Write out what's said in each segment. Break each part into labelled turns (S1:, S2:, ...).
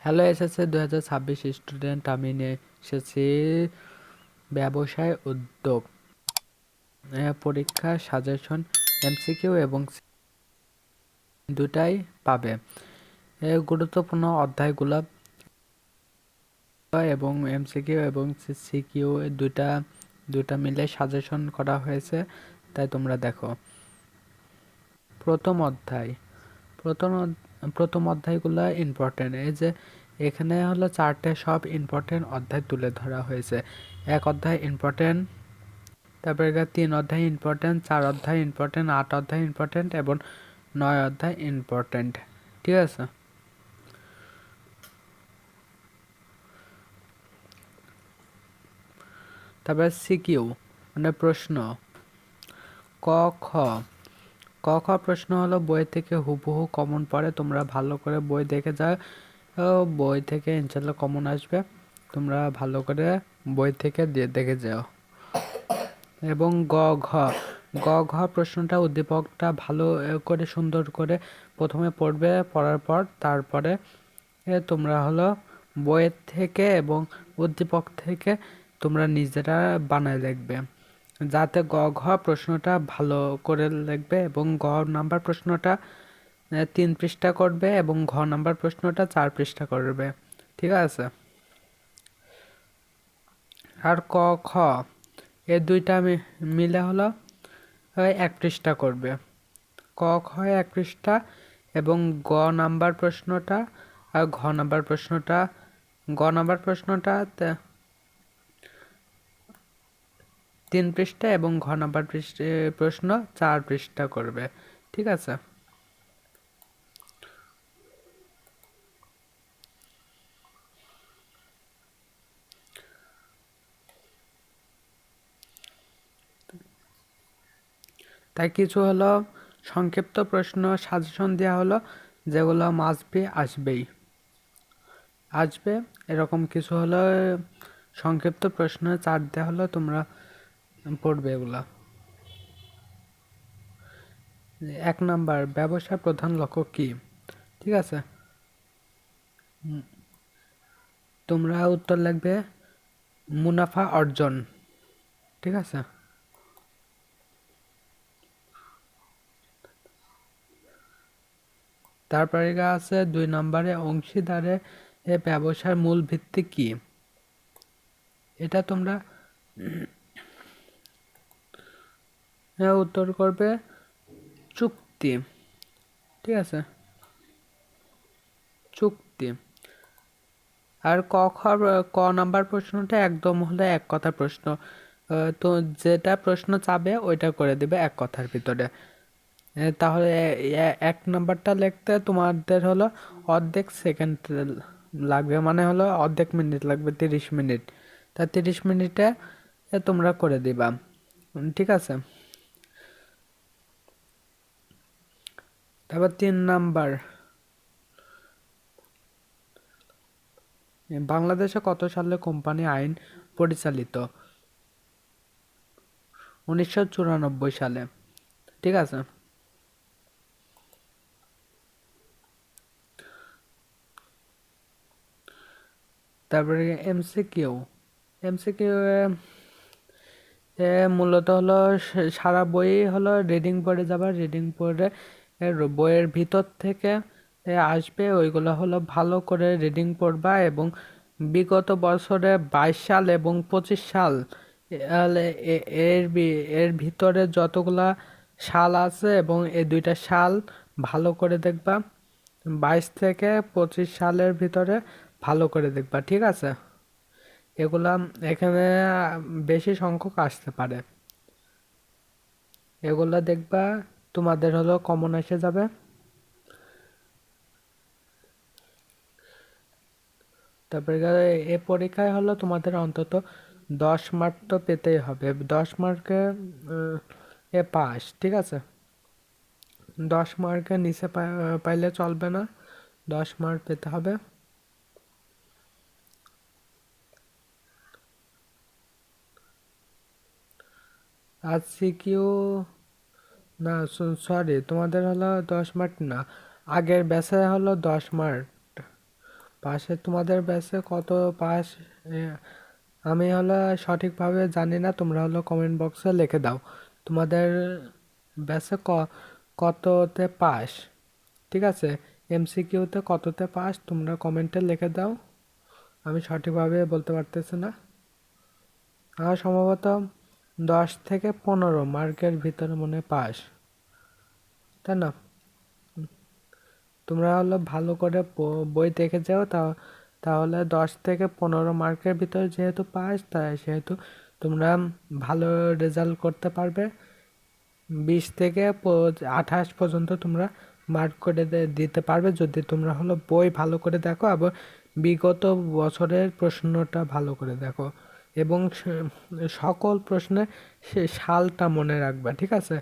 S1: Hello SSC 2026 student, আমি নিয়ে এসেছি ব্যবসায় উদ্যোগ পরীক্ষা সাজেশন, এমসিকিউ এবং দুটাই পাবে। গুরুত্বপূর্ণ অধ্যায়গুলো এবং এমসিকিউ এবং সিকিউ দুটা দুটা মিলে সাজেশন করা হয়েছে, তাই তোমরা দেখো। প্রথম অধ্যায় প্রথম প্রথম অধ্যায়গুলো ইম্পর্টেন্ট। এই যে এখানে হলো চারটে সব ইম্পর্টেন্ট অধ্যায় তুলে ধরা হয়েছে। এক অধ্যায় ইম্পর্টেন্ট, তারপরে 3 অধ্যায় ইম্পর্টেন্ট, 4 অধ্যায় ইম্পর্টেন্ট, 8 অধ্যায় ইম্পর্টেন্ট এবং 9 অধ্যায় ইম্পর্টেন্ট। ঠিক আছে, তারপরে সিকিউ মানে প্রশ্ন। ক খ ক খ প্রশ্ন হলো বই থেকে হুবহু কমন পড়ে, তোমরা ভালো করে বই দেখে যাও। বই থেকে ইনশাল্লাহ কমন আসবে, তোমরা ভালো করে বই থেকে দেখে যাও। এবং ঘ গ ঘ প্রশ্নটা উদ্দীপকটা ভালো করে সুন্দর করে প্রথমে পড়বে, পড়ার পর তারপরে তোমরা হলো বইয়ের থেকে এবং উদ্দীপক থেকে তোমরা নিজেরা বানায় লিখবে, যাতে গ ঘ প্রশ্নটা ভালো করে লিখবে। এবং গ নাম্বার প্রশ্নটা 3 পৃষ্ঠা করবে এবং ঘ নাম্বার প্রশ্নটা 4 পৃষ্ঠা করবে। ঠিক আছে, আর ক খ এই দুইটা মিলে হলো 1 পৃষ্ঠা করবে। ক খ 1 পৃষ্ঠা এবং গ নাম্বার প্রশ্নটা আর গ নাম্বার প্রশ্নটা 3 পৃষ্ঠা এবং ঘ নাম্বার প্রশ্ন 4 পৃষ্ঠা করবে। ঠিক আছে, তাই কিছু হলো সংক্ষিপ্ত প্রশ্ন সাজেশন দেওয়া হলো, যেগুলো মাসবি আসবে এরকম কিছু হলো সংক্ষিপ্ত প্রশ্ন চার্ট দেওয়া হলো, তোমরা পড়বে এগুলা। 1 নাম্বার, ব্যবসার প্রধান লক্ষ্য কি? ঠিক আছে, তোমরা উত্তর লিখবে মুনাফা অর্জন। ঠিক আছে, তারপরে আছে 2 নম্বরে অংশীদারে ব্যবসার মূল ভিত্তি কি? এটা তোমরা উত্তর করবে চুক্তি। ঠিক আছে, চুক্তি। আর ক নাম্বার প্রশ্নটা একদম হলো এক কথার প্রশ্ন, তো যেটা প্রশ্ন চাবে ওইটা করে দিবে এক কথার ভিতরে। তাহলে 1 নাম্বারটা লিখতে তোমাদের হলো অর্ধেক সেকেন্ড লাগবে, মানে হলো অর্ধেক মিনিট লাগবে, 30 মিনিট। তা 30 মিনিটে তোমরা করে দিবা। ঠিক আছে, তারপর 3 নাম্বার, বাংলাদেশে কত সালে কোম্পানি আইন পরিচালিত? 1994 সালে। ঠিক আছে, তারপরে এমসিকিউ। এমসিকিউ মূলত হলো সারা বই হলো রিডিং পড়ে যাবা, রিডিং পড়ে বইয়ের ভিতর থেকে আসবে, ওইগুলো হলো ভালো করে রিডিং পড়বা এবং বিগত বছরে 22 সাল এবং 25 সাল এর ভিতরে যতগুলা সাল আছে এবং এই দুইটা সাল ভালো করে দেখবা। 22 থেকে 25 সালের ভিতরে ভালো করে দেখবা। ঠিক আছে, এগুলা এখানে বেশি সংখ্যক আসতে পারে, এগুলা দেখবা তোমাদের হলো কমন এসে যাবে। তারপরে এ পরীক্ষায় হলো তোমাদের অন্তত 10 মার্ক তো পেতেই হবে, 10 মার্কে এ পাস। ঠিক আছে, 10 মার্কের নিচে পাইলে চলবে না, 10 মার্ক পেতে হবে। আর সিকিউ না, সরি, তোমাদের হলো 10 মার্ক না, আগের ব্যাচে হলো 10 মার্ক পাশে তোমাদের ব্যাচে কত পাস এ, আমি হলো সঠিকভাবে জানি না, তোমরা হলো কমেন্ট বক্সে লিখে দাও তোমাদের ব্যাচে কততে পাস। ঠিক আছে, এমসিকিউতে কততে পাস তোমরা কমেন্টে লিখে দাও, আমি সঠিকভাবে বলতে পারতেছি না। আমার সম্ভবত 10 থেকে 15 মার্কের ভিতরে মনে হয় পাস, তাই না? তোমরা হলো ভালো করে বই দেখে যাও, তাহলে 10 থেকে 15 মার্কের ভিতরে যেহেতু পাস, তাই সেহেতু তোমরা ভালো রেজাল্ট করতে পারবে। 20 থেকে 28 পর্যন্ত তোমরা মার্ক করে দিতে পারবে যদি তোমরা হলো বই ভালো করে দেখো এবং বিগত বছরের প্রশ্নটা ভালো করে দেখো, এবং সকল প্রশ্নের সালটা মনে রাখবা। ঠিক আছে,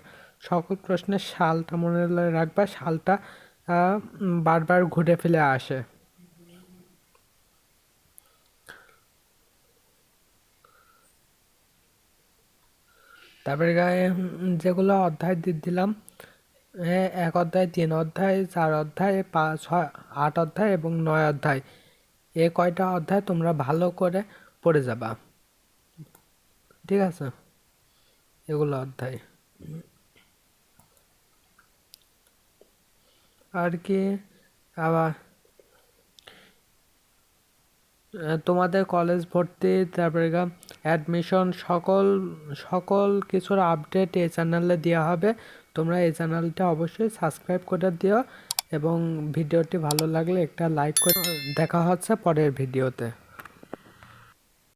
S1: সকল প্রশ্নের সালটা মনে রাখবা, সালটা বারবার ঘুরে ফিরে আসে। তারপরে গায়ে যেগুলো অধ্যায় দিলাম, 1 অধ্যায়, 3 অধ্যায়, 4 অধ্যায়, 5, 6, 8 অধ্যায় এবং 9 অধ্যায়, এ কয়টা অধ্যায় তোমরা ভালো করে পড়ে যাবা। ঠিক আছে, এগুলো অধ্যায় আর কি। আবার তোমাদের কলেজ ভর্তি, তারপরে অ্যাডমিশন, সকল সকল কিছুর আপডেট এই চ্যানেলে দেওয়া হবে। তোমরা এই চ্যানেলটা অবশ্যই সাবস্ক্রাইব করে দিও এবং ভিডিওটি ভালো লাগলে একটা লাইক করে। দেখা হচ্ছে পরের ভিডিওতে।